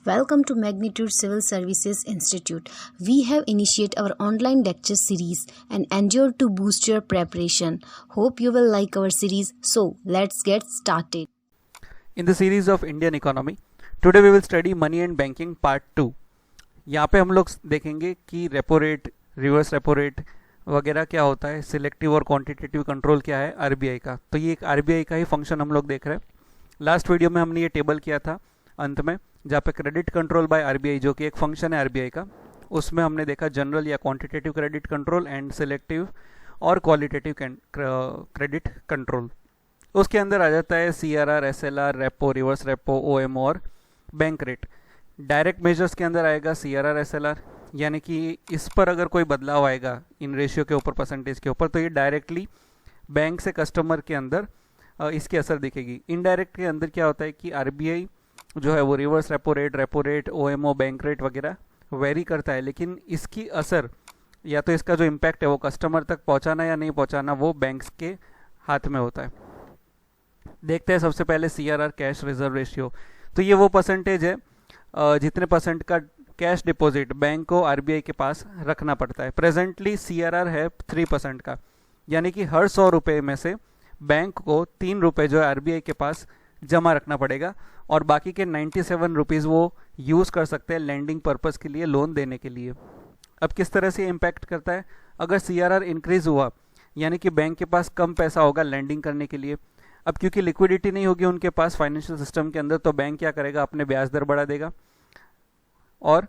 Welcome to Magnitude Civil Services Institute. We have initiated our online lecture series and endeavored to boost your preparation. Hope you will like our series. So, let's get started. In the series of Indian economy, today we will study money and banking part 2. यहाँ पे हम लोग देखेंगे कि repo rate, reverse repo rate वगैरह क्या होता है, सिलेक्टिव और क्वांटिटेटिव कंट्रोल क्या है आरबीआई का. तो ये एक आरबीआई का ही फंक्शन हम लोग देख रहे हैं. लास्ट वीडियो में हमने ये टेबल किया था अंत में, जहाँ पे क्रेडिट कंट्रोल बाय आरबीआई जो कि एक फंक्शन है आरबीआई का, उसमें हमने देखा जनरल या quantitative credit control and selective और क्वालिटेटिव क्रेडिट कंट्रोल. उसके अंदर आ जाता है CRR, SLR, repo, reverse repo, OMO और बैंक रेट. डायरेक्ट मेजर्स के अंदर आएगा सीआरआर, एसएलआर, यानी कि इस पर अगर कोई बदलाव आएगा इन रेशियो के ऊपर, परसेंटेज के ऊपर, तो ये डायरेक्टली बैंक से कस्टमर के अंदर इसकी असर दिखेगी. इनडायरेक्ट के अंदर क्या होता है कि आरबीआई जो है वो reverse repo rate, OMO, bank rate वगैरह वेरी करता है, लेकिन इसकी असर या तो इसका जो इम्पैक्ट है वो कस्टमर तक पहुंचाना या नहीं पहुंचाना वो बैंक्स के हाथ में होता है. देखते हैं सबसे पहले सीआरआर, कैश रिजर्व रेशियो. तो ये वो परसेंटेज है जितने परसेंट का कैश डिपॉजिट बैंक को आरबीआई के पास रखना पड़ता है. प्रेजेंटली सीआरआर है 3% का, यानी कि हर 100 रुपये में से बैंक को 3 रुपये जो है आरबीआई के पास जमा रखना पड़ेगा और बाकी के 97 रुपीज़ वो यूज़ कर सकते हैं लैंडिंग पर्पस के लिए, लोन देने के लिए. अब किस तरह से इम्पैक्ट करता है? अगर सीआरआर इंक्रीज हुआ यानी कि बैंक के पास कम पैसा होगा लैंडिंग करने के लिए. अब क्योंकि लिक्विडिटी नहीं होगी उनके पास फाइनेंशियल सिस्टम के अंदर, तो बैंक क्या करेगा, अपने ब्याज दर बढ़ा देगा और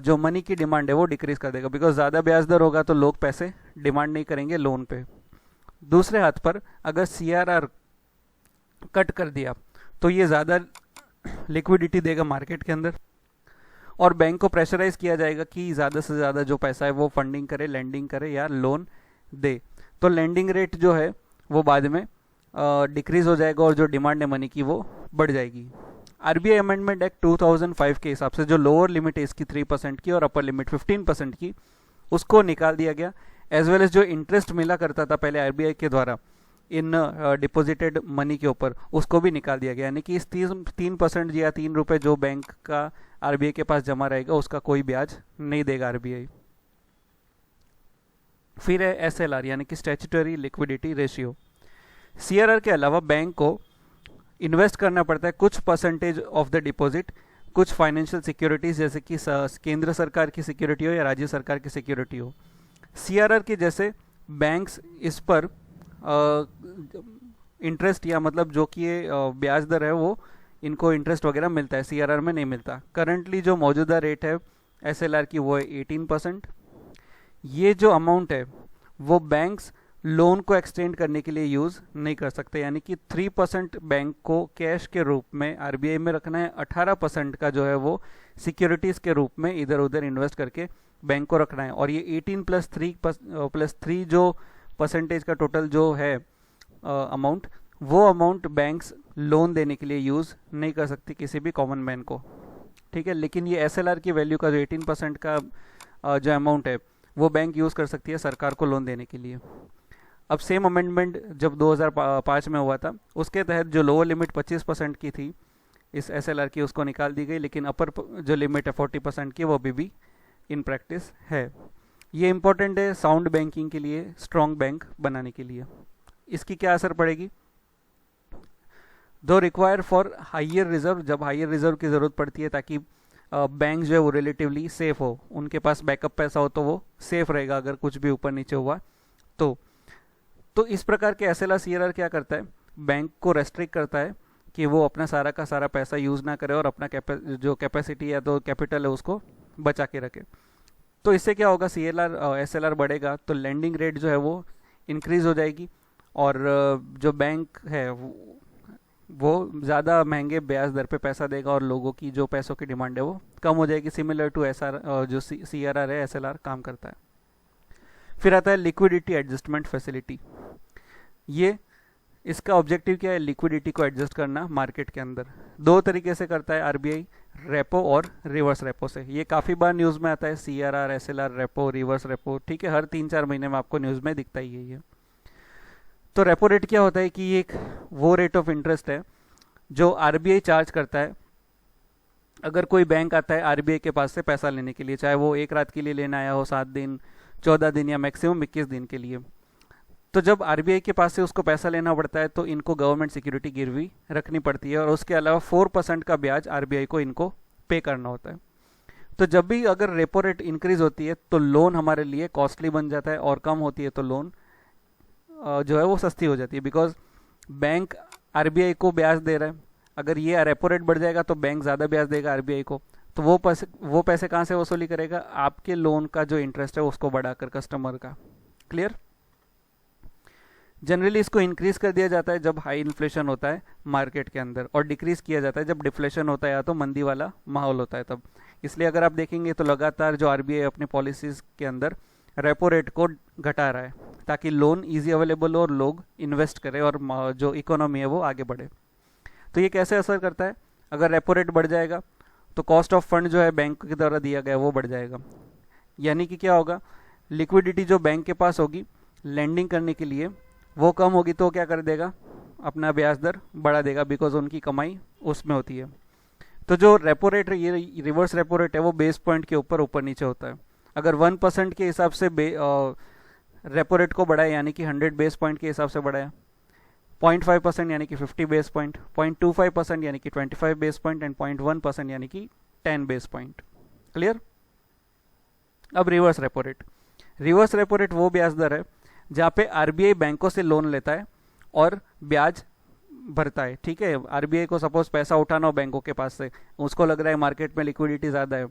जो मनी की डिमांड है वो डिक्रीज कर देगा. बिकॉज ज़्यादा ब्याज दर होगा तो लोग पैसे डिमांड नहीं करेंगे लोन पे. दूसरे हाथ पर अगर सीआरआर कट कर दिया तो ये ज़्यादा लिक्विडिटी देगा मार्केट के अंदर और बैंक को प्रेशराइज किया जाएगा कि ज़्यादा से ज़्यादा जो पैसा है वो फंडिंग करे, लैंडिंग करे या लोन दे. तो लैंडिंग रेट जो है वो बाद में डिक्रीज हो जाएगा और जो डिमांड है मनी की वो बढ़ जाएगी. आरबीआई अमेंडमेंट एक्ट 2005 के हिसाब से जो लोअर लिमिट है इसकी 3% की और अपर लिमिट 15% की, उसको निकाल दिया गया. एज वेल एज जो इंटरेस्ट मिला करता था पहले आरबीआई के द्वारा इन डिपॉजिटेड मनी के ऊपर, उसको भी निकाल दिया गया. यानी कि इस 3% या 3 रुपये जो बैंक का आरबीआई के पास जमा रहेगा उसका कोई ब्याज नहीं देगा आरबीआई. फिर है एसएलआर यानी कि स्टैट्यूटरी लिक्विडिटी रेशियो. सीआरआर के अलावा बैंक को इन्वेस्ट करना पड़ता है कुछ परसेंटेज ऑफ द डिपॉजिट कुछ फाइनेंशियल सिक्योरिटीज, जैसे कि केंद्र सरकार की सिक्योरिटी हो या राज्य सरकार की सिक्योरिटी हो. सीआरआर के जैसे बैंक्स इस पर इंटरेस्ट या मतलब जो कि ये ब्याज दर है वो इनको इंटरेस्ट वगैरह मिलता है, सीआरआर में नहीं मिलता. करंटली जो मौजूदा रेट है एसएलआर की वो है 18%. ये जो अमाउंट है वो बैंक्स लोन को एक्सटेंड करने के लिए यूज़ नहीं कर सकते. यानी कि 3% बैंक को कैश के रूप में आरबीआई में रखना है, 18% का जो है वो सिक्योरिटीज़ के रूप में इधर उधर इन्वेस्ट करके बैंक को रखना है. और ये 18 प्लस 3 जो परसेंटेज का टोटल जो है अमाउंट, वो अमाउंट बैंक्स लोन देने के लिए यूज़ नहीं कर सकती किसी भी कॉमन मैन को. ठीक है, लेकिन ये एसएलआर की वैल्यू का जो 18% का जो अमाउंट है वो बैंक यूज़ कर सकती है सरकार को लोन देने के लिए. अब सेम अमेंडमेंट जब 2005 में हुआ था उसके तहत जो लोअर लिमिट 25% की थी इस एसएलआर की, उसको निकाल दी गई, लेकिन अपर जो लिमिट है 40% की वो अभी भी इन प्रैक्टिस है. ये इंपॉर्टेंट है साउंड बैंकिंग के लिए, स्ट्रॉन्ग बैंक बनाने के लिए. इसकी क्या असर पड़ेगी? दो रिक्वायर फॉर हायर रिजर्व, जब हायर रिजर्व की ज़रूरत पड़ती है ताकि बैंक जो है वो रिलेटिवली सेफ हो, उनके पास बैकअप पैसा हो तो वो सेफ रहेगा अगर कुछ भी ऊपर नीचे हुआ तो इस प्रकार के एसएलआर सीआरआर क्या करता है, बैंक को रेस्ट्रिक्ट करता है कि वो अपना सारा का सारा पैसा यूज़ ना करे और अपना जो कैपेसिटी या तो कैपिटल है उसको बचा के रखे. तो इससे क्या होगा, सीएलआर एसएलआर बढ़ेगा तो लैंडिंग रेट जो है वो इंक्रीज हो जाएगी और जो बैंक है वो ज़्यादा महंगे ब्याज दर पे पैसा देगा और लोगों की जो पैसों की डिमांड है वो कम हो जाएगी. सिमिलर टू जो सीआरआर है एसएलआर काम करता है. फिर आता है लिक्विडिटी एडजस्टमेंट फैसिलिटी. ये इसका ऑब्जेक्टिव क्या है, लिक्विडिटी को एडजस्ट करना मार्केट के अंदर. दो तरीके से करता है आरबीआई, रेपो और रिवर्स रेपो से. ये काफ़ी बार न्यूज़ में आता है, CRR, SLR, repo, reverse repo. ठीक है, हर 3-4 महीने में आपको न्यूज़ में दिखता ही है. तो रेपो रेट क्या होता है कि ये एक वो रेट ऑफ इंटरेस्ट है जो आरबीआई चार्ज करता है अगर कोई बैंक आता है आरबीआई के पास से पैसा लेने के लिए, चाहे वो एक रात के लिए लेना आया हो, 7 दिन, 14 दिन या मैक्सिमम 21 दिन के लिए, तो जब आरबीआई के पास से उसको पैसा लेना पड़ता है तो इनको गवर्नमेंट सिक्योरिटी गिरवी रखनी पड़ती है और उसके अलावा 4% का ब्याज आरबीआई को इनको पे करना होता है। तो जब भी अगर रेपो रेट इंक्रीज होती है तो लोन हमारे लिए कॉस्टली बन जाता है, और कम होती है तो लोन जो है वो सस्ती हो जाती है, बिकॉज बैंक आरबीआई को ब्याज दे रहा है। अगर ये रेपो रेट बढ़ जाएगा तो बैंक ज़्यादा ब्याज देगा आरबीआई को, तो वो पैसे कहाँ से वसूली करेगा? आपके लोन का जो इंटरेस्ट है उसको बढ़ाकर कस्टमर का। क्लियर? जनरली इसको इंक्रीज कर दिया जाता है जब हाई इन्फ्लेशन होता है मार्केट के अंदर, और डिक्रीज किया जाता है जब डिफ्लेशन होता है या तो मंदी वाला माहौल होता है तब। इसलिए अगर आप देखेंगे तो लगातार जो आरबीआई अपने पॉलिसीज के अंदर रेपो रेट को घटा रहा है ताकि लोन इजी अवेलेबल हो और लोग इन्वेस्ट करें और जो इकोनॉमी है वो आगे बढ़े। तो ये कैसे असर करता है? अगर रेपो रेट बढ़ जाएगा तो कॉस्ट ऑफ फंड जो है बैंक के द्वारा दिया गया वो बढ़ जाएगा, यानी कि क्या होगा? लिक्विडिटी जो बैंक के पास होगी लैंडिंग करने के लिए वो कम होगी, तो क्या कर देगा? अपना ब्याज दर बढ़ा देगा, बिकॉज उनकी कमाई उसमें होती है। तो जो रेपो रेट, ये रिवर्स रेपो रेट है, वो बेस पॉइंट के ऊपर नीचे होता है। अगर 1% के हिसाब से रेपो रेट को बढ़ाए यानी कि 100 बेस पॉइंट के हिसाब से बढ़ाया, 0.5% यानी कि 50 बेस पॉइंट, 0.25% यानी कि 25 बेस पॉइंट, एंड 0.1% यानी कि 10 बेस पॉइंट। क्लियर? अब reverse repo rate. Reverse repo rate वो ब्याज दर है जहाँ पे आरबीआई बैंकों से लोन लेता है और ब्याज भरता है। ठीक है, आरबीआई को सपोज पैसा उठाना हो बैंकों के पास से, उसको लग रहा है मार्केट में लिक्विडिटी ज़्यादा है,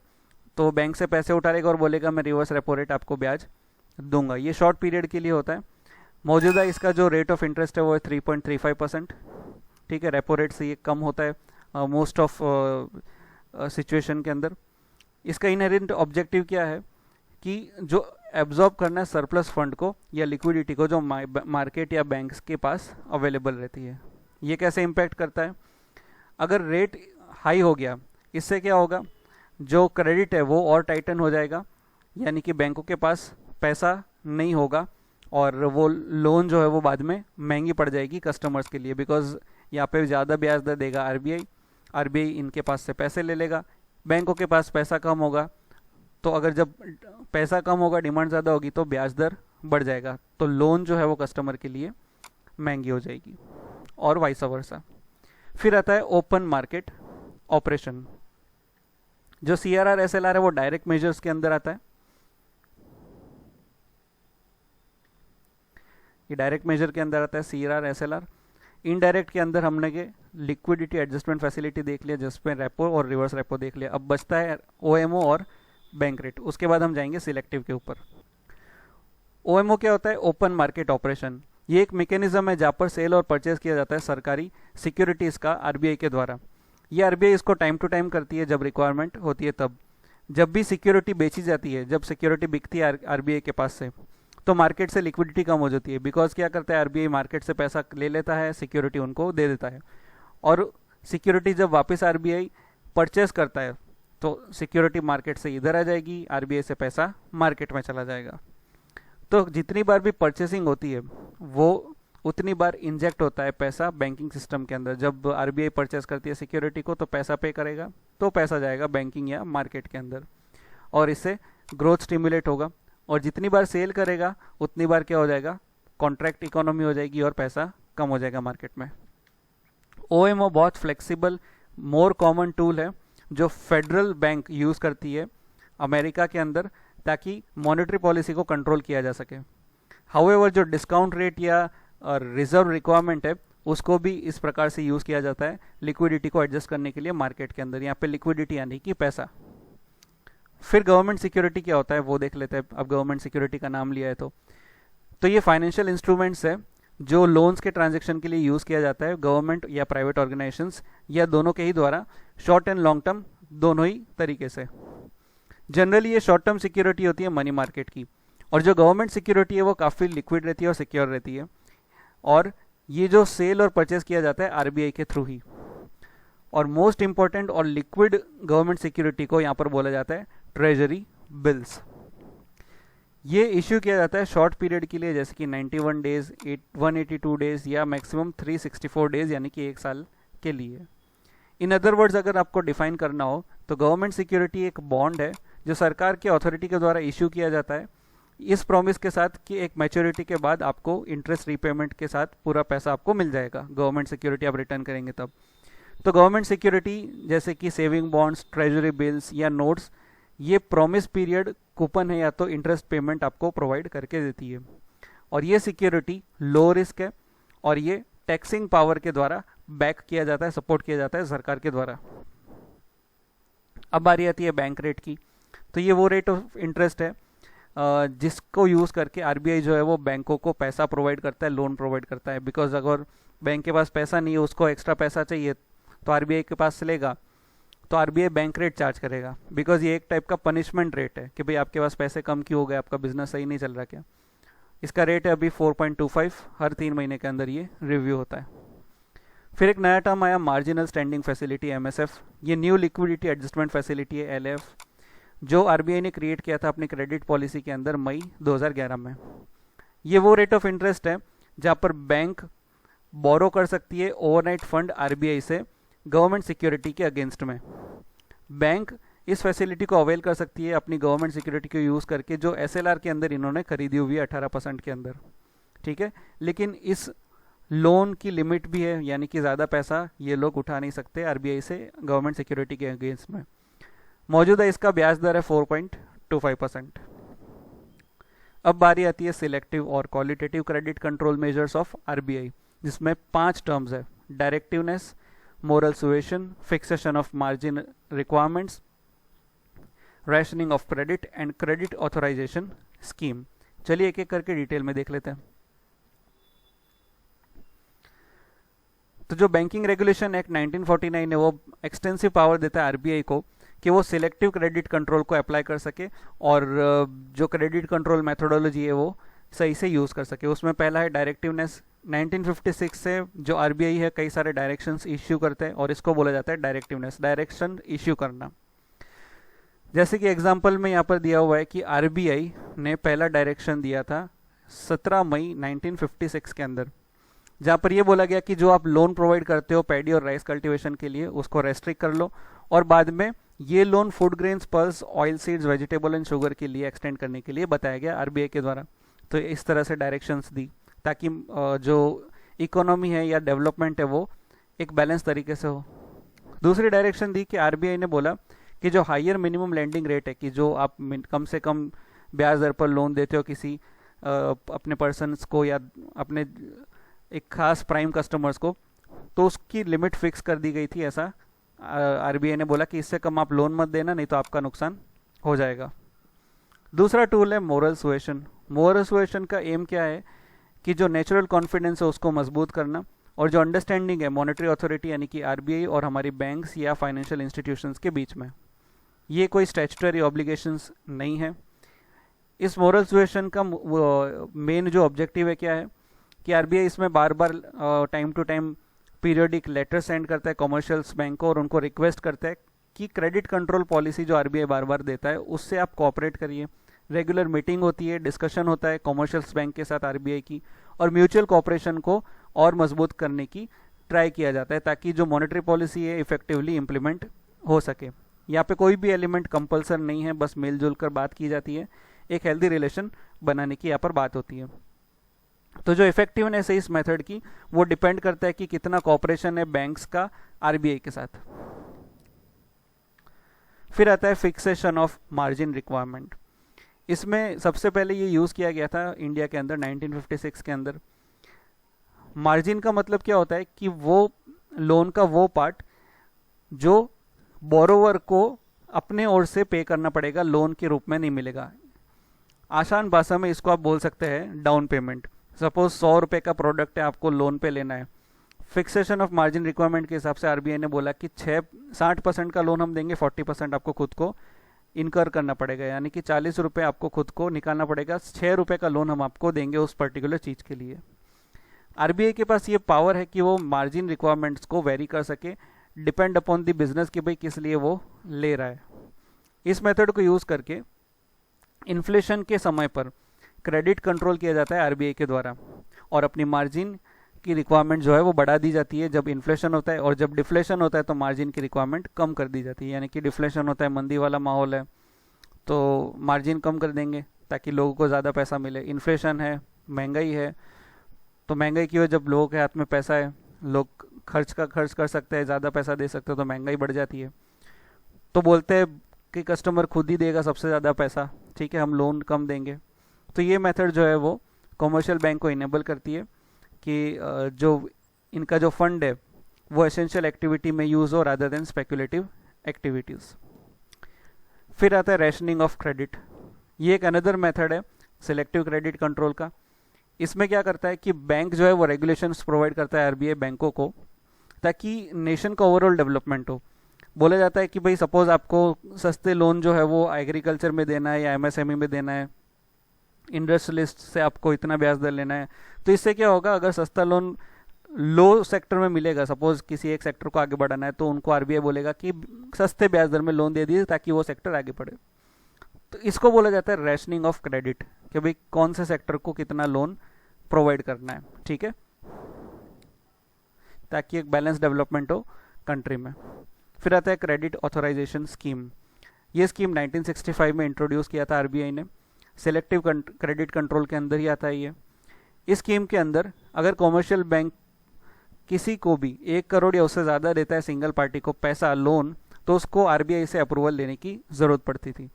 तो बैंक से पैसे उठाएगा और बोलेगा मैं रिवर्स रेपो रेट आपको ब्याज दूंगा। ये शॉर्ट पीरियड के लिए होता है। मौजूदा इसका जो रेट ऑफ इंटरेस्ट है वो है 3.35%। ठीक है, रेपो रेट से ये कम होता है मोस्ट ऑफ सिचुएशन के अंदर। इसका इनहेरेंट ऑब्जेक्टिव क्या है कि जो एब्जॉर्ब करना है सरप्लस फंड को या लिक्विडिटी को जो मार्केट या बैंक्स के पास अवेलेबल रहती है। ये कैसे इम्पैक्ट करता है? अगर रेट हाई हो गया, इससे क्या होगा? जो क्रेडिट है वो और टाइटन हो जाएगा, यानी कि बैंकों के पास पैसा नहीं होगा और वो लोन जो है वो बाद में महंगी पड़ जाएगी कस्टमर्स के लिए, बिकॉज यहाँ पे ज़्यादा ब्याज दर देगा आरबीआई इनके पास से पैसे ले लेगा, बैंकों के पास पैसा कम होगा, तो अगर जब पैसा कम होगा, डिमांड ज़्यादा होगी, तो ब्याज दर बढ़ जाएगा, तो लोन जो है वो कस्टमर के लिए महंगी हो जाएगी, और वाइस वर्सा। फिर आता है ओपन मार्केट ऑपरेशन। जो CRR SLR है वो डायरेक्ट मेजर्स के अंदर आता है। ये डायरेक्ट मेजर के अंदर आता है CRR SLR। इनडायरेक्ट के अंदर हमने के लिक्विडिटी एडजस्टमेंट फैसिलिटी देख लिया, जिसमें रेपो और रिवर्स रेपो देख लिया। अब बचता है OMO और बैंक रेट। उसके बाद हम जाएंगे सिलेक्टिव के ऊपर। OMO क्या होता है? Open market operation. ये एक मैकेनिज्म है जहाँ पर सेल और परचेज किया जाता है सरकारी सिक्योरिटीज़ का आरबीआई के द्वारा। ये आरबीआई इसको टाइम टू टाइम करती है जब रिक्वायरमेंट होती है तब। जब भी सिक्योरिटी बेची जाती है, जब सिक्योरिटी बिकती है आरबीआई के पास से, तो मार्केट से लिक्विडिटी कम हो जाती है, बिकॉज क्या करता है आरबीआई मार्केट से पैसा ले लेता है, सिक्योरिटी उनको दे देता है, और सिक्योरिटी जब वापस आरबीआई परचेज करता है तो सिक्योरिटी मार्केट से इधर आ जाएगी, आरबीआई से पैसा मार्केट में चला जाएगा। तो जितनी बार भी परचेसिंग होती है वो उतनी बार इंजेक्ट होता है पैसा बैंकिंग सिस्टम के अंदर। जब आरबीआई परचेस करती है सिक्योरिटी को तो पैसा पे करेगा, तो पैसा जाएगा बैंकिंग या मार्केट के अंदर, और इससे ग्रोथ स्टिमुलेट होगा। और जितनी बार सेल करेगा उतनी बार क्या हो जाएगा? कॉन्ट्रैक्ट इकोनॉमी हो जाएगी और पैसा कम हो जाएगा मार्केट में। OMO बहुत फ्लेक्सिबल, मोर कॉमन टूल है जो फेडरल बैंक यूज़ करती है अमेरिका के अंदर, ताकि मॉनेटरी पॉलिसी को कंट्रोल किया जा सके। हाउएवर जो डिस्काउंट रेट या रिजर्व रिक्वायरमेंट है उसको भी इस प्रकार से यूज़ किया जाता है लिक्विडिटी को एडजस्ट करने के लिए मार्केट के अंदर। यहाँ पे लिक्विडिटी यानी कि पैसा। फिर गवर्नमेंट सिक्योरिटी क्या होता है वो देख लेते हैं। अब गवर्नमेंट सिक्योरिटी का नाम लिया है तो ये फाइनेंशियल इंस्ट्रूमेंट्स है जो लोन्स के ट्रांजेक्शन के लिए यूज़ किया जाता है गवर्नमेंट या प्राइवेट ऑर्गेनाइजेशंस या दोनों के ही द्वारा, शॉर्ट एंड लॉन्ग टर्म दोनों ही तरीके से। जनरली ये शॉर्ट टर्म सिक्योरिटी होती है मनी मार्केट की, और जो गवर्नमेंट सिक्योरिटी है वो काफ़ी लिक्विड रहती है और सिक्योर रहती है, और ये जो सेल और परचेज किया जाता है आरबीआई के थ्रू ही। और मोस्ट इंपॉर्टेंट और लिक्विड गवर्नमेंट सिक्योरिटी को यहाँ पर बोला जाता है ट्रेजरी बिल्स। ये इश्यू किया जाता है शॉर्ट पीरियड के लिए, जैसे कि 91 डेज, 182 डेज या मैक्सिमम 364 डेज यानी कि 1 साल के लिए। इन अदर वर्ड्स अगर आपको डिफाइन करना हो तो गवर्नमेंट सिक्योरिटी एक बॉन्ड है जो सरकार के अथॉरिटी के द्वारा इश्यू किया जाता है, इस प्रॉमिस के साथ कि एक मैच्योरिटी के बाद आपको इंटरेस्ट रीपेमेंट के साथ पूरा पैसा आपको मिल जाएगा, गवर्नमेंट सिक्योरिटी आप रिटर्न करेंगे तब। तो गवर्नमेंट सिक्योरिटी जैसे कि सेविंग बॉन्ड्स, ट्रेजरी बिल्स या नोट्स, ये प्रॉमिस पीरियड कूपन है या तो इंटरेस्ट पेमेंट आपको प्रोवाइड करके देती है। और ये सिक्योरिटी लो रिस्क है और ये टैक्सिंग पावर के द्वारा बैक किया जाता है, सपोर्ट किया जाता है सरकार के द्वारा। अब बारी आती है बैंक रेट की। तो ये वो रेट ऑफ इंटरेस्ट है जिसको यूज़ करके आरबीआई जो है वो बैंकों को पैसा प्रोवाइड करता है, लोन प्रोवाइड करता है। बिकॉज अगर बैंक के पास पैसा नहीं है, उसको एक्स्ट्रा पैसा चाहिए, तो आरबीआई के पास से लेगा, तो आरबीआई बैंक रेट चार्ज करेगा। बिकॉज ये एक टाइप का पनिशमेंट रेट है कि भाई आपके पास पैसे कम क्यों हो गए, आपका बिजनेस सही नहीं चल रहा क्या। इसका रेट है अभी 4.25, हर 3 महीने के अंदर ये रिव्यू होता है। फिर एक नया टर्म आया मार्जिनल स्टैंडिंग फैसिलिटी, एमएसएफ। ये न्यू लिक्विडिटी एडजस्टमेंट फैसिलिटी है, एलएफ, जो आरबीआई ने क्रिएट किया था अपनी क्रेडिट पॉलिसी के अंदर मई 2011 में। ये वो रेट ऑफ इंटरेस्ट है जहाँ पर बैंक बोरो कर सकती है ओवरनाइट फंड आरबीआई से गवर्नमेंट सिक्योरिटी के अगेंस्ट में। बैंक इस फैसिलिटी को अवेल कर सकती है अपनी गवर्नमेंट सिक्योरिटी को यूज़ करके, जो एसएलआर के अंदर इन्होंने खरीदी हुई है 18% के अंदर, ठीक है। लेकिन इस लोन की लिमिट भी है, यानी कि ज़्यादा पैसा ये लोग उठा नहीं सकते आरबीआई से गवर्नमेंट सिक्योरिटी के अगेंस्ट में। मौजूदा इसका ब्याज दर है 4.25%। अब बारी आती है सिलेक्टिव और qualitative credit control measures of RBI, जिसमें 5 टर्म्स है: directiveness, moral suasion, fixation of margin requirements, rationing of credit and credit authorization scheme. चलिए एक एक करके डिटेल में देख लेते हैं। तो जो बैंकिंग रेगुलेशन एक्ट 1949 है वो एक्सटेंसिव पावर देता है आरबीआई को कि वो सिलेक्टिव क्रेडिट कंट्रोल को अप्लाई कर सके और जो क्रेडिट कंट्रोल मेथोडोलॉजी है वो सही से यूज़ कर सके। उसमें पहला है डायरेक्टिवनेस। 1956 से जो आरबीआई है कई सारे डायरेक्शंस इश्यू करते हैं और इसको बोला जाता है डायरेक्टिवनेस, डायरेक्शन इश्यू करना। जैसे कि एग्जांपल में यहाँ पर दिया हुआ है कि आरबीआई ने पहला डायरेक्शन दिया था 17 मई 1956 के अंदर, जहाँ पर ये बोला गया कि जो आप लोन प्रोवाइड करते हो पैडी और राइस कल्टीवेशन के लिए उसको रेस्ट्रिक्ट कर लो, और बाद में ये loan food grains, pulse, oil seeds, vegetable and sugar के लिए एक्सटेंड करने के लिए बताया गया आरबीआई के द्वारा। तो इस तरह से डायरेक्शंस दी ताकि जो इकोनॉमी है या डेवलपमेंट है वो एक बैलेंस तरीके से हो। दूसरी डायरेक्शन दी कि आरबीआई ने बोला कि जो हायर मिनिमम लैंडिंग रेट है, कि जो आप कम से कम ब्याज दर पर लोन देते हो किसी अपने पर्सनस को या अपने एक खास प्राइम कस्टमर्स को, तो उसकी लिमिट फिक्स कर दी गई थी। ऐसा आरबीआई ने बोला कि इससे कम आप लोन मत देना, नहीं तो आपका नुकसान हो जाएगा। दूसरा टूल है मोरल सुएशन। मोरल सुएशन का एम क्या है कि जो नेचुरल कॉन्फिडेंस है उसको मजबूत करना, और जो अंडरस्टैंडिंग है मॉनेटरी अथॉरिटी यानी कि आरबीआई और हमारी बैंक्स या फाइनेंशियल इंस्टीट्यूशंस के बीच में, ये कोई स्टैट्यूटरी ऑब्लिगेशंस नहीं है। इस मोरल सुएशन का मेन जो ऑब्जेक्टिव है क्या है कि आरबीआई इसमें बार बार time to time periodic letter send करता है कमर्शियल्स बैंक को और उनको रिक्वेस्ट करता है कि क्रेडिट कंट्रोल पॉलिसी जो आरबीआई बार बार देता है उससे आप कोऑपरेट करिए। रेगुलर मीटिंग होती है, डिस्कशन होता है कमर्शियल्स बैंक के साथ आरबीआई की, और म्यूचुअल कोऑपरेशन को और मजबूत करने की ट्राई किया जाता है ताकि जो मॉनेटरी पॉलिसी है इफेक्टिवली इम्प्लीमेंट हो सके। यहाँ पे कोई भी एलिमेंट कंपल्सर नहीं है, बस मिलजुल कर बात की जाती है, एक हेल्दी रिलेशन बनाने की यहाँ पर बात होती है। तो जो इफेक्टिवनेस है इस मेथड की वो डिपेंड करता है कि कितना कोऑपरेशन है बैंक्स का आरबीआई के साथ। फिर आता है फिक्सेशन ऑफ मार्जिन रिक्वायरमेंट। इसमें सबसे पहले ये यूज़ किया गया था इंडिया के अंदर 1956 के अंदर। मार्जिन का मतलब क्या होता है कि वो लोन का वो पार्ट जो बोरोवर को अपने ओर से पे करना पड़ेगा, लोन के रूप में नहीं मिलेगा। आसान भाषा में इसको आप बोल सकते हैं डाउन पेमेंट। सपोज 100 रुपये का प्रोडक्ट है, आपको लोन पे लेना है। फिक्सेशन ऑफ मार्जिन रिक्वायरमेंट के हिसाब से आरबीआई ने बोला कि 60% का लोन हम देंगे, 40% आपको खुद को इनकर करना पड़ेगा, यानी कि 40 रुपये आपको खुद को निकालना पड़ेगा। 6 रुपये का लोन हम आपको देंगे उस पर्टिकुलर चीज़ के लिए। आरबीआई के पास ये पावर है कि वो मार्जिन रिक्वायरमेंट्स को वेरी कर सके, डिपेंड अपॉन द बिजनेस कि भाई किस लिए वो ले रहा है। इस मेथड को यूज़ करके इन्फ्लेशन के समय पर क्रेडिट कंट्रोल किया जाता है आरबीआई के द्वारा, और अपनी मार्जिन की रिक्वायरमेंट जो है वो बढ़ा दी जाती है जब इन्फ्लेशन होता है, और जब डिफ्लेशन होता है तो मार्जिन की रिक्वायरमेंट कम कर दी जाती है। यानी कि डिफ्लेशन होता है, मंदी वाला माहौल है, तो मार्जिन कम कर देंगे ताकि लोगों को ज़्यादा पैसा मिले। इन्फ्लेशन है, महंगाई है, तो महंगाई की वजह, जब लोगों के हाथ में पैसा है, लोग खर्च कर सकते हैं, ज़्यादा पैसा दे सकते हैं, तो महंगाई बढ़ जाती है। तो बोलते हैं कि कस्टमर खुद ही देगा सबसे ज़्यादा पैसा, ठीक है, हम लोन कम देंगे। तो ये मेथड जो है वो कमर्शियल बैंक को इनेबल करती है कि जो इनका जो फंड है वो एसेंशियल एक्टिविटी में यूज़ हो रादर देन स्पेकुलेटिव एक्टिविटीज़। फिर आता है रैशनिंग ऑफ क्रेडिट। ये एक अनदर मेथड है सिलेक्टिव क्रेडिट कंट्रोल का। इसमें क्या करता है कि बैंक जो है वो रेगुलेशंस प्रोवाइड करता है आरबीआई बैंकों को, ताकि नेशन का ओवरऑल डेवलपमेंट हो। बोला जाता है कि भाई सपोज आपको सस्ते लोन जो है वो एग्रीकल्चर में देना है या एमएसएमई में देना है, इंडस्ट्रियलिस्ट से आपको इतना ब्याज दर लेना है, तो इससे क्या होगा, अगर सस्ता लोन लो सेक्टर में मिलेगा, सपोज किसी एक सेक्टर को आगे बढ़ाना है, तो उनको आरबीआई बोलेगा कि सस्ते ब्याज दर में लोन दे दीजिए ताकि वो सेक्टर आगे बढ़े। तो इसको बोला जाता है रैशनिंग ऑफ क्रेडिट, कि भाई कौन से सेक्टर को कितना लोन प्रोवाइड करना है, ठीक है, ताकि एक बैलेंस डेवलपमेंट हो कंट्री में। फिर आता है क्रेडिट ऑथराइजेशन स्कीम। ये स्कीम 1965 में इंट्रोड्यूस किया था आरबीआई ने, सिलेक्टिव क्रेडिट कंट्रोल के अंदर ही आता है ये। इस स्कीम के अंदर अगर कॉमर्शियल बैंक किसी को भी 1 करोड़ या उससे ज़्यादा देता है सिंगल पार्टी को पैसा लोन, तो उसको आरबीआई से अप्रूवल लेने की ज़रूरत पड़ती थी।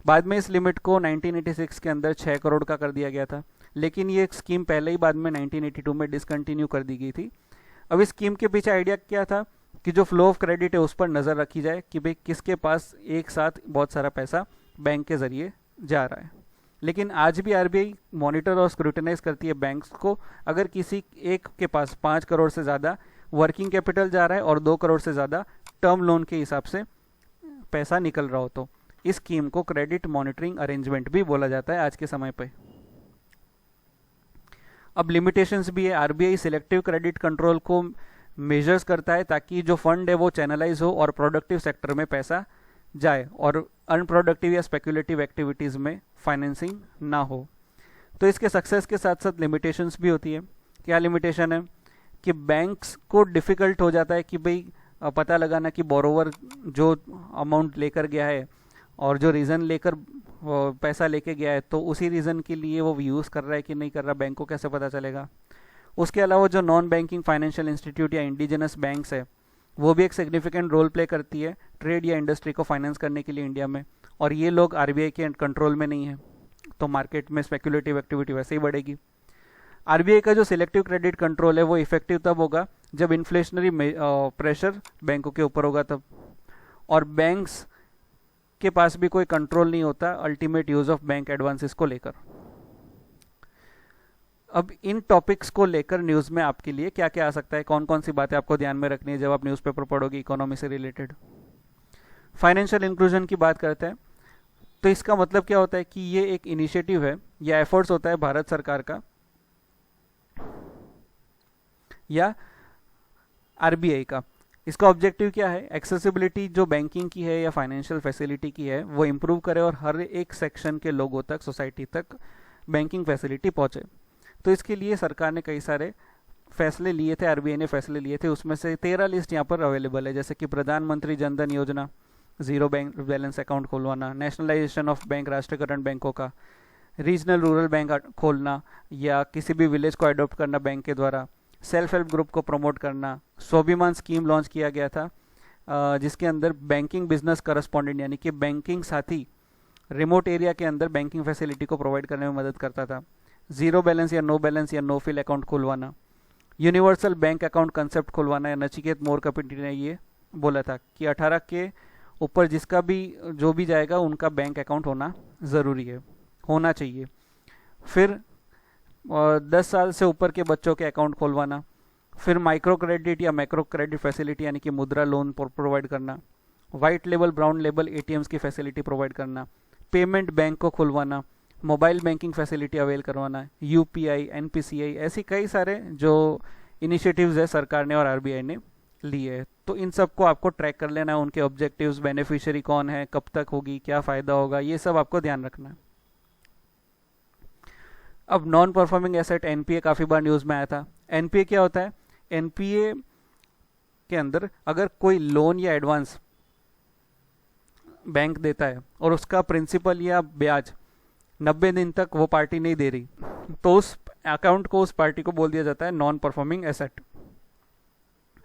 बाद में इस लिमिट को 1986 के अंदर 6 करोड़ का कर दिया गया था, लेकिन ये स्कीम पहले ही बाद में 1982 में डिसकंटिन्यू कर दी गई थी। अब इस स्कीम के पीछे आइडिया क्या था कि जो फ्लो ऑफ क्रेडिट है उस पर नज़र रखी जाए कि भाई किसके पास एक साथ बहुत सारा पैसा बैंक के ज़रिए जा रहा है। लेकिन आज भी आरबीआई मॉनिटर और स्क्रूटनाइज करती है बैंक्स को। अगर किसी एक के पास 5 करोड़ से ज़्यादा वर्किंग कैपिटल जा रहा है और 2 करोड़ से ज़्यादा टर्म लोन के हिसाब से पैसा निकल रहा हो, तो इस स्कीम को क्रेडिट मॉनिटरिंग अरेंजमेंट भी बोला जाता है आज के समय पे। अब लिमिटेशंस भी है। आरबीआई सिलेक्टिव क्रेडिट कंट्रोल को मेजर्स करता है ताकि जो फंड है वो चैनलाइज हो और प्रोडक्टिव सेक्टर में पैसा जाए और अनप्रोडक्टिव या स्पेकुलेटिव एक्टिविटीज़ में फाइनेंसिंग ना हो। तो इसके सक्सेस के साथ साथ लिमिटेशंस भी होती है। क्या लिमिटेशन है कि बैंक्स को डिफ़िकल्ट हो जाता है कि भाई पता लगाना कि बोरोवर जो अमाउंट लेकर गया है और जो रीज़न लेकर पैसा लेके गया है, तो उसी रीज़न के लिए वो यूज़ कर रहा है कि नहीं कर रहा, बैंक को कैसे पता चलेगा। उसके अलावा जो नॉन बैंकिंग फाइनेंशियल इंस्टीट्यूट या इंडिजिनस बैंक्स है, वो भी एक सिग्निफिकेंट रोल प्ले करती है ट्रेड या इंडस्ट्री को फाइनेंस करने के लिए इंडिया में, और ये लोग आरबीआई के कंट्रोल में नहीं है, तो मार्केट में स्पेकुलेटिव एक्टिविटी वैसे ही बढ़ेगी। आरबीआई का जो सिलेक्टिव क्रेडिट कंट्रोल है वो इफेक्टिव तब होगा जब इन्फ्लेशनरी प्रेशर बैंकों के ऊपर होगा तब, और बैंक्स के पास भी कोई कंट्रोल नहीं होता ultimate use of bank advances को लेकर। अब इन टॉपिक्स को लेकर न्यूज़ में आपके लिए क्या क्या आ सकता है, कौन कौन सी बातें आपको ध्यान में रखनी है जब आप न्यूज़पेपर पढ़ोगे इकोनॉमी से रिलेटेड। फाइनेंशियल इंक्लूजन की बात करते हैं तो इसका मतलब क्या होता है कि ये एक इनिशिएटिव है या एफर्ट्स होता है भारत सरकार का या आरबीआई का। इसका ऑब्जेक्टिव क्या है, एक्सेसिबिलिटी जो बैंकिंग की है या फाइनेंशियल फैसिलिटी की है वो इम्प्रूव करे और हर एक सेक्शन के लोगों तक, सोसाइटी तक बैंकिंग फैसिलिटी पहुंचे। तो इसके लिए सरकार ने कई सारे फैसले लिए थे, आरबीआई ने फैसले लिए थे, उसमें से 13 लिस्ट यहाँ पर अवेलेबल है, जैसे कि प्रधानमंत्री जनधन योजना, जीरो बैंक बैलेंस अकाउंट खोलवाना, नेशनलाइजेशन ऑफ बैंक, राष्ट्रीयकरण बैंकों का, रीजनल रूरल बैंक खोलना या किसी भी विलेज को अडॉप्ट करना बैंक के द्वारा, सेल्फ हेल्प ग्रुप को प्रमोट करना। स्वाभिमान स्कीम लॉन्च किया गया था जिसके अंदर बैंकिंग बिजनेस करस्पॉन्डेंट यानी कि बैंकिंग साथी रिमोट एरिया के अंदर बैंकिंग फैसिलिटी को प्रोवाइड करने में मदद करता था। जीरो बैलेंस या नो फिल अकाउंट खुलवाना, यूनिवर्सल बैंक अकाउंट कंसेप्ट खुलवाना, या नचिकेत मोर कपिटी ने ये बोला था कि 18 के ऊपर जिसका भी जो भी जाएगा उनका बैंक अकाउंट होना ज़रूरी है, होना चाहिए। फिर 10 साल से ऊपर के बच्चों के अकाउंट खोलवाना, फिर माइक्रो क्रेडिट या मैक्रो क्रेडिट फैसिलिटी यानी कि मुद्रा लोन प्रोवाइड करना, white label brown label ATMs की फैसिलिटी प्रोवाइड करना, पेमेंट बैंक को खुलवाना, मोबाइल बैंकिंग फैसिलिटी अवेल करवाना, यूपीआई, एनपीसीआई, ऐसी कई सारे जो इनिशिएटिव्स है सरकार ने और आरबीआई ने लिए है। तो इन सब को आपको ट्रैक कर लेना है, उनके ऑब्जेक्टिव्स, बेनिफिशियरी कौन है, कब तक होगी, क्या फ़ायदा होगा, ये सब आपको ध्यान रखना है। अब नॉन परफॉर्मिंग एसेट एनपीए काफ़ी बार न्यूज़ में आया था, एनपीए क्या होता है? एनपीए के अंदर अगर कोई लोन या एडवांस बैंक देता है और उसका प्रिंसिपल या ब्याज 90 दिन तक वो पार्टी नहीं दे रही, तो उस अकाउंट को, उस पार्टी को बोल दिया जाता है नॉन परफॉर्मिंग एसेट।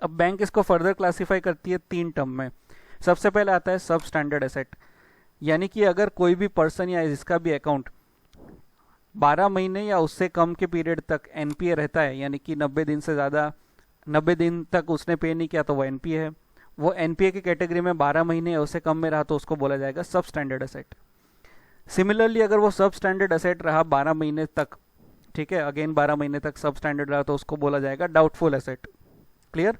अब बैंक इसको फर्दर क्लासिफाई करती है 3 टर्म में। सबसे पहले आता है सब स्टैंडर्ड एसेट, यानी कि अगर कोई भी पर्सन या जिसका भी अकाउंट 12 महीने या उससे कम के पीरियड तक एनपीए रहता है, यानी कि 90 दिन से ज़्यादा, 90 दिन तक उसने पे नहीं किया तो वो एनपीए है। वो एनपीए की कैटेगरी में 12 महीने या उससे कम में रहा तो उसको बोला जाएगा सब स्टैंडर्ड एसेट। सिमिलरली अगर वो सब स्टैंडर्ड एसेट रहा 12 महीने तक, ठीक है, अगेन 12 महीने तक सब स्टैंडर्ड रहा तो उसको बोला जाएगा डाउटफुल एसेट। क्लियर?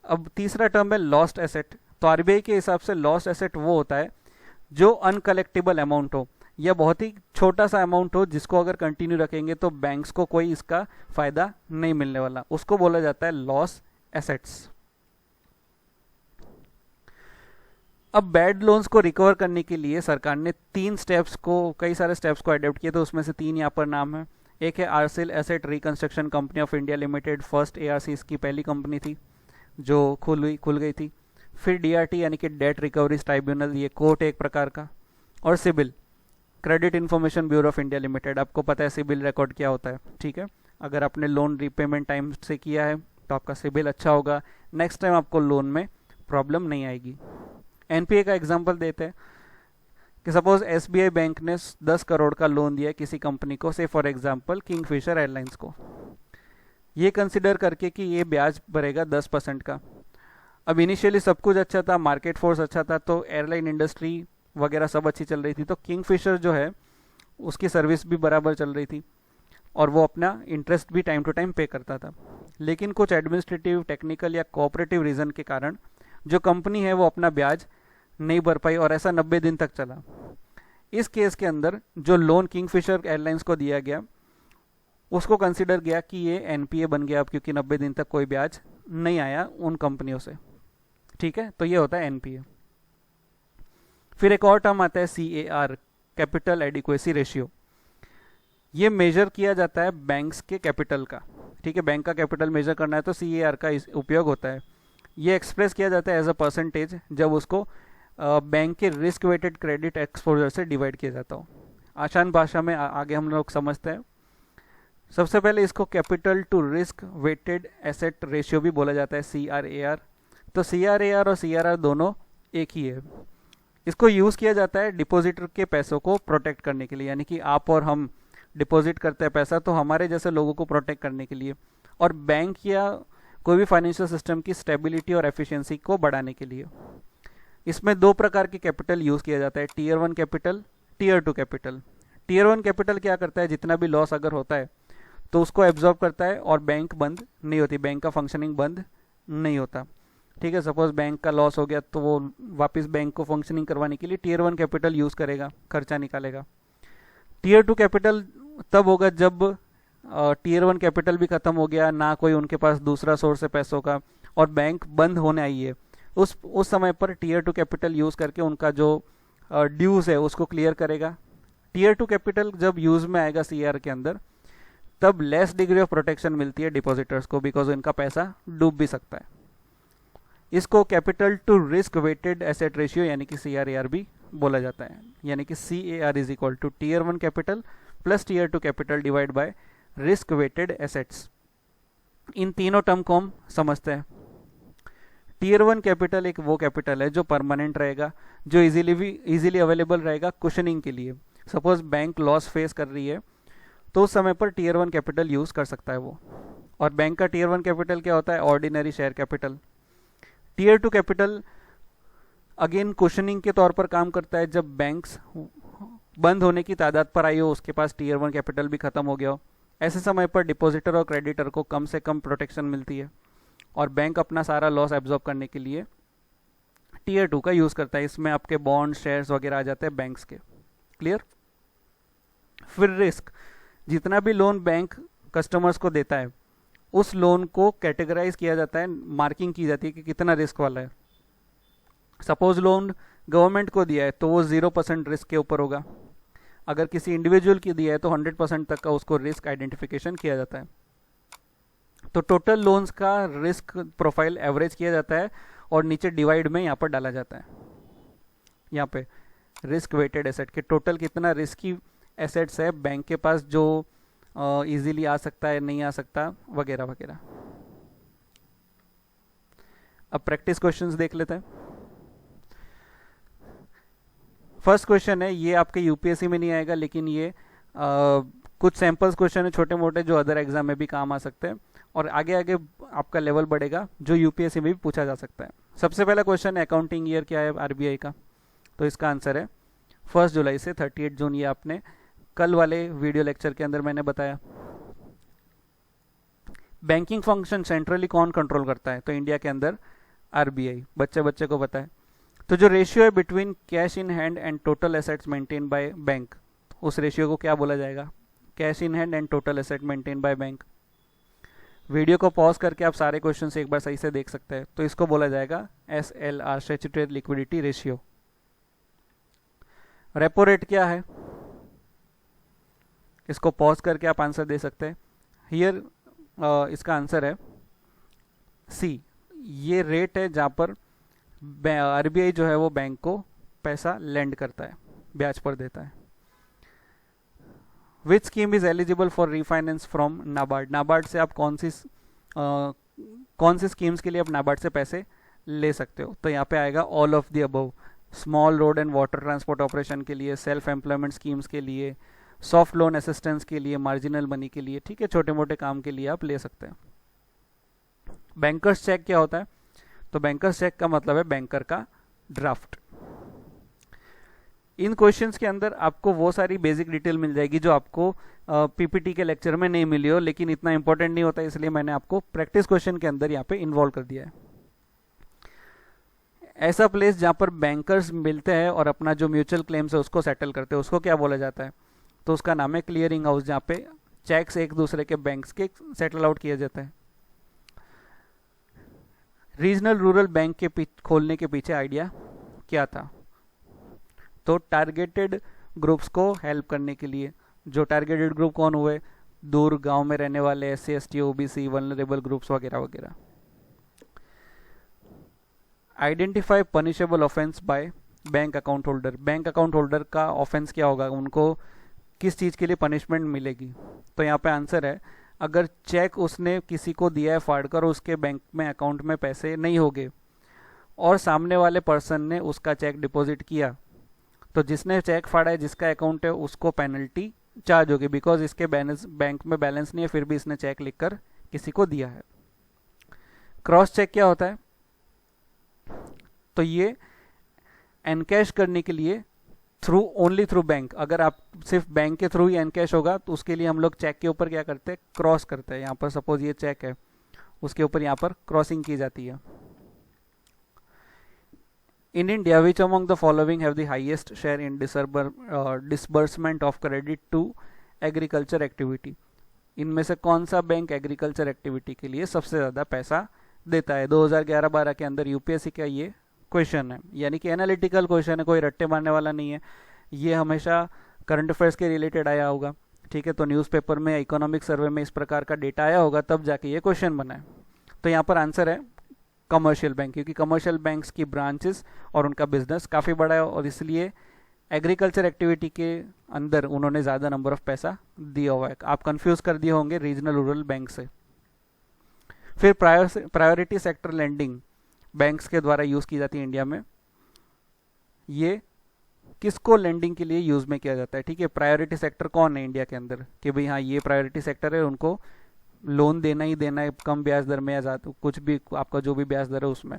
अब तीसरा टर्म है लॉस्ट एसेट। तो आरबीआई के हिसाब से लॉस्ट एसेट वो होता है जो अनकलेक्टेबल अमाउंट हो या बहुत ही छोटा सा अमाउंट हो जिसको अगर कंटिन्यू रखेंगे तो बैंक्स को कोई इसका फायदा नहीं मिलने वाला, उसको बोला जाता है लॉस एसेट्स। अब बैड लोन्स को रिकवर करने के लिए सरकार ने 3 स्टेप्स को, कई सारे स्टेप्स को अडॉप्ट किए, तो उसमें से 3 यहाँ पर नाम है। एक है ARCIL asset reconstruction company of India limited, first ARC इसकी पहली कंपनी थी जो खुल गई थी। फिर डीआरटी यानी कि डेट रिकवरीज ट्राइब्यूनल, ये कोर्ट एक प्रकार का। और CIBIL, credit information bureau of India limited. आपको पता है सिबिल रिकॉर्ड क्या होता है, ठीक है? अगर आपने लोन रीपेमेंट टाइम से किया है तो आपका सिबिल अच्छा होगा, नेक्स्ट टाइम आपको लोन में प्रॉब्लम नहीं आएगी। एनपीए का एग्जांपल देते हैं कि सपोज एसबीआई बैंक ने 10 करोड़ का लोन दिया किसी कंपनी को, से फॉर एग्जांपल किंगफिशर एयरलाइंस को, ये कंसिडर करके कि ये ब्याज भरेगा 10% का। अब इनिशियली सब कुछ अच्छा था, मार्केट फोर्स अच्छा था, तो एयरलाइन इंडस्ट्री वगैरह सब अच्छी चल रही थी, तो किंगफिशर जो है उसकी सर्विस भी बराबर चल रही थी और वो अपना इंटरेस्ट भी टाइम टू टाइम पे करता था। लेकिन कुछ एडमिनिस्ट्रेटिव, टेक्निकल या कोऑपरेटिव रीज़न के कारण जो कंपनी है वो अपना ब्याज नहीं भर पाई और ऐसा 90 दिन तक चला। इस केस के अंदर जो लोन किंगफिशर एयरलाइंस को दिया गया उसको कंसिडर किया कि ये एनपीए बन गया, अब क्योंकि 90 दिन तक कोई ब्याज नहीं आया उन कंपनियों से, ठीक है? तो ये होता है एनपीए। फिर एक और टर्म आता है सीएआर, कैपिटल एडिक्वेसी रेशियो। ये मेजर किया जाता है बैंक्स के कैपिटल का, ठीक है? बैंक का कैपिटल मेजर करना है तो सीएआर का उपयोग होता है। ये एक्सप्रेस किया जाता है एज अ परसेंटेज जब उसको बैंक के रिस्क वेटेड क्रेडिट एक्सपोजर से डिवाइड किया जाता हो। आसान भाषा में आगे हम लोग समझते हैं। सबसे पहले इसको capital to risk weighted asset ratio भी बोला जाता है, CRAR। तो CRAR और CRR दोनों एक ही है। इसको यूज़ किया जाता है डिपॉजिटर के पैसों को प्रोटेक्ट करने के लिए, यानी कि आप और हम डिपॉजिट करते हैं पैसा तो हमारे जैसे लोगों को प्रोटेक्ट करने के लिए, और बैंक या कोई भी फाइनेंशियल सिस्टम की स्टेबिलिटी और एफिशिएंसी को बढ़ाने के लिए। इसमें 2 प्रकार के कैपिटल यूज़ किया जाता है, tier 1 capital, tier 2 capital. Tier 1 capital क्या करता है, जितना भी लॉस अगर होता है तो उसको एब्जॉर्ब करता है और बैंक बंद नहीं होती, बैंक का फंक्शनिंग बंद नहीं होता, ठीक है? सपोज बैंक का लॉस हो गया तो वो वापस बैंक को फंक्शनिंग करवाने के लिए टीयर 1 कैपिटल यूज़ करेगा, खर्चा निकालेगा। टीयर 2 कैपिटल तब होगा जब टीयर 1 कैपिटल भी खत्म हो गया, ना कोई उनके पास दूसरा सोर्स है पैसों का और बैंक बंद होने आई है, उस समय पर टीयर 2 कैपिटल यूज़ करके उनका जो ड्यूज है उसको क्लियर करेगा। टीयर 2 कैपिटल जब यूज़ में आएगा सीआर के अंदर तब लेस डिग्री ऑफ प्रोटेक्शन मिलती है डिपॉजिटर्स को, बिकॉज इनका पैसा डूब भी सकता है। इसको capital to risk weighted asset ratio यानी कि CRAR भी बोला जाता है, यानी कि CAR is equal to tier 1 capital plus tier 2 capital divide by risk weighted assets. इन तीनों टर्म को हम समझते हैं। टीयर 1 कैपिटल एक वो कैपिटल है जो परमानेंट रहेगा, जो इजीली अवेलेबल रहेगा कुशनिंग के लिए। सपोज बैंक लॉस फेस कर रही है तो उस समय पर टीयर 1 कैपिटल यूज़ कर सकता है वो। और बैंक का टीयर 1 कैपिटल क्या होता है, ordinary share capital. Tier 2 capital again cushioning के तौर पर काम करता है, जब बैंक्स बंद होने की तादाद पर आई हो, उसके पास टीयर 1 कैपिटल भी खत्म हो गया हो, ऐसे समय पर डिपॉजिटर और क्रेडिटर को कम से कम प्रोटेक्शन मिलती है और बैंक अपना सारा लॉस एब्जॉर्ब करने के लिए टीयर 2 का यूज़ करता है। इसमें आपके बॉन्ड, शेयर्स वगैरह आ जाते हैं बैंक्स के। क्लियर? फिर रिस्क, जितना भी लोन बैंक कस्टमर्स को देता है उस लोन को कैटेगराइज किया जाता है, मार्किंग की जाती है कि कितना रिस्क वाला है। सपोज लोन गवर्नमेंट को दिया है तो वो 0% रिस्क के ऊपर होगा, अगर किसी इंडिविजुअल की दिया है तो 100% तक का उसको रिस्क आइडेंटिफिकेशन किया जाता है। तो टोटल लोन्स का रिस्क प्रोफाइल एवरेज किया जाता है और नीचे डिवाइड में यहाँ पर डाला जाता है। यहाँ पे रिस्क वेटेड एसेट के टोटल कितना रिस्की एसेट्स है बैंक के पास जो इजीली आ सकता है, नहीं आ सकता, वगैरह वगैरह। अब प्रैक्टिस क्वेश्चंस देख लेते हैं। फर्स्ट क्वेश्चन है, ये आपके यूपीएससी में नहीं आएगा, लेकिन ये कुछ सैंपल्स क्वेश्चन है छोटे मोटे जो अदर एग्जाम में भी काम आ सकते हैं और आगे आगे आपका लेवल बढ़ेगा जो यूपीएससी में भी पूछा जा सकता है। सबसे पहला क्वेश्चन है अकाउंटिंग ईयर क्या है आरबीआई का, तो इसका आंसर है 1 जुलाई से 38 जून। ये आपने कल वाले वीडियो लेक्चर के अंदर मैंने बताया। बैंकिंग फंक्शन सेंट्रली कौन कंट्रोल करता है, तो इंडिया के अंदर आरबीआई, बच्चे को पता है। तो जो रेशियो है between cash in hand and total assets maintain by bank, उस रेशियो को क्या बोला जाएगा, cash in hand and total asset maintain by bank. Video को पॉज करके आप सारे क्वेश्चंस एक बार सही से देख सकते हैं। तो इसको बोला जाएगा SLR, statutory liquidity ratio. Repo rate क्या है, इसको पॉज करके आप आंसर दे सकते हैं। हियर इसका आंसर है सी। ये रेट है जहां पर आरबीआई जो है वो बैंक को पैसा लेंड करता है, ब्याज पर देता है। विच scheme is eligible for refinance from NABARD, NABARD से आप कौन सी स्कीम्स के लिए आप नाबार्ड से पैसे ले सकते हो, तो यहाँ पे आएगा all of the above. Small road and water transport operation के लिए, सेल्फ एम्प्लॉयमेंट स्कीम्स के लिए, सॉफ्ट लोन असिस्टेंस के लिए, मार्जिनल मनी के लिए, ठीक है, छोटे मोटे काम के लिए आप ले सकते हैं। बैंकर्स चेक क्या होता है, तो बैंकर्स चेक का मतलब है बैंकर का ड्राफ्ट। इन क्वेश्चंस के अंदर आपको वो सारी बेसिक डिटेल मिल जाएगी जो आपको पीपीटी के लेक्चर में नहीं मिली हो, लेकिन इतना इंपॉर्टेंट नहीं होता, इसलिए मैंने आपको प्रैक्टिस क्वेश्चन के अंदर यहाँ पे इन्वॉल्व कर दिया है। ऐसा प्लेस जहाँ पर बैंकर्स मिलते हैं और अपना जो म्यूचुअल क्लेम्स है उसको सेटल करते हैं, उसको क्या बोला जाता है, तो उसका नाम है क्लियरिंग हाउस, जहाँ पे चेक्स एक दूसरे के बैंक्स के सेटल आउट किए जाते हैं। रीजनल रूरल बैंक के खोलने के पीछे आइडिया क्या था, तो टारगेटेड ग्रुप्स को हेल्प करने के लिए। जो टारगेटेड ग्रुप कौन हुए, दूर गांव में रहने वाले SC ST OBC vulnerable groups वगैरह वगैरह। Identify punishable offence by bank account holder, bank account holder का ऑफेंस क्या होगा, उनको किस चीज़ के लिए पनिशमेंट मिलेगी, तो यहाँ पे आंसर है अगर चेक उसने किसी को दिया है फाड़ कर, उसके बैंक में अकाउंट में पैसे नहीं होंगे और सामने वाले पर्सन ने उसका चेक डिपॉजिट किया, तो जिसने चेक फाड़ा है, जिसका अकाउंट है, उसको पेनल्टी चार्ज होगी, बिकॉज इसके बैंक में बैलेंस नहीं है, फिर भी इसने चेक लिखकर किसी को दिया है। क्रॉस चेक क्या होता है, तो ये एनकैश करने के लिए ओनली थ्रू बैंक, अगर आप सिर्फ बैंक के थ्रू ही एनकैश होगा तो उसके लिए हम लोग चेक के ऊपर क्या करते हैं, क्रॉस करते हैं। यहाँ पर सपोज ये चेक है, उसके ऊपर यहाँ पर क्रॉसिंग की जाती है। In India, which among the following have the highest share in disbursement of credit to agriculture activity? इनमें से कौन सा बैंक एग्रीकल्चर एक्टिविटी के लिए सबसे ज़्यादा पैसा देता है? 2011-12 के अंदर यूपीएससी का ये क्वेश्चन है, यानी कि एनालिटिकल क्वेश्चन है, कोई रट्टे मारने वाला नहीं है। ये हमेशा करंट अफेयर्स के रिलेटेड आया होगा, ठीक है, तो न्यूज़पेपर में, इकोनॉमिक सर्वे में इस प्रकार का डेटा आया होगा, तब जाके ये क्वेश्चन बना है। तो यहाँ पर आंसर है कमर्शियल बैंक, क्योंकि कमर्शियल बैंक्स की ब्रांचेस और उनका बिजनेस काफ़ी बड़ा है और इसलिए एग्रीकल्चर एक्टिविटी के अंदर उन्होंने ज़्यादा नंबर ऑफ पैसा दिया हुआ है। आप कंफ्यूज कर दिए होंगे रीजनल रूरल बैंक से। फिर प्रायोरिटी सेक्टर लेंडिंग बैंक्स के द्वारा यूज़ की जाती है इंडिया में। ये किसको लेंडिंग के लिए यूज़ में किया जाता है, ठीक है, प्रायोरिटी सेक्टर कौन है इंडिया के अंदर, कि भाई हाँ ये प्रायोरिटी सेक्टर है, उनको लोन देना ही देना है, कम ब्याज दर में या ज़्यादा, कुछ भी आपका जो भी ब्याज दर है उसमें।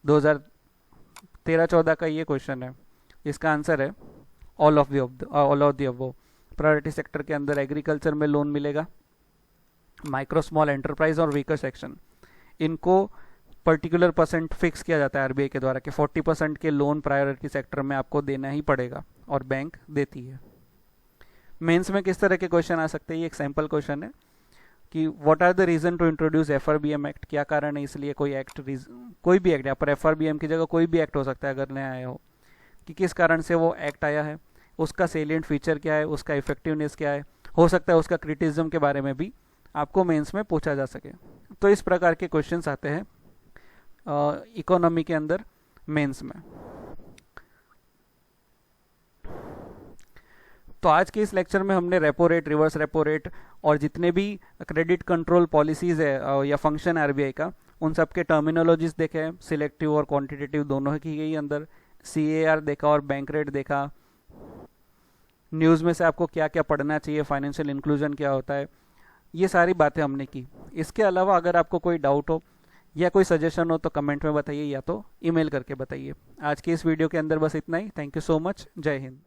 2013-14 का ये क्वेश्चन है, इसका आंसर है all of the above. Priority sector के अंदर एग्रीकल्चर में लोन मिलेगा, माइक्रो स्मॉल एंटरप्राइज और वीकर सेक्शन, इनको पर्टिकुलर परसेंट फिक्स किया जाता है आरबीआई के द्वारा कि 40% के लोन प्रायोरिटी सेक्टर में आपको देना ही पड़ेगा और बैंक देती है। मेंस में किस तरह के क्वेश्चन आ सकते हैं, ये एक सैम्पल क्वेश्चन है कि what are the reason to introduce FRBM act, क्या कारण है इसलिए कोई एक्ट, कोई भी एक्ट, यहाँ पर एफआरबीएम की जगह कोई भी एक्ट हो सकता है अगर नया आया हो, कि किस कारण से वो एक्ट आया है, उसका सेलिएंट फीचर क्या है, उसका इफेक्टिवनेस क्या है, हो सकता है उसका क्रिटिसिज्म के बारे में भी आपको मेंस में पूछा जा सके। तो इस प्रकार के क्वेश्चंस आते हैं इकोनॉमी के अंदर मेंस में। तो आज के इस लेक्चर में हमने repo rate, reverse repo rate और जितने भी क्रेडिट कंट्रोल पॉलिसीज है या फंक्शन आरबीआई का, उन सब के टर्मिनोलॉजीज देखे हैं। सिलेक्टिव और क्वांटिटेटिव दोनों की गई अंदर। CAR देखा और बैंक रेट देखा। न्यूज़ में से आपको क्या क्या पढ़ना चाहिए, फाइनेंशियल इंक्लूजन क्या होता है, ये सारी बातें हमने की। इसके अलावा अगर आपको कोई डाउट हो या कोई सजेशन हो तो कमेंट में बताइए या तो ईमेल करके बताइए। आज की इस वीडियो के अंदर बस इतना ही। Thank you so much. जय हिंद।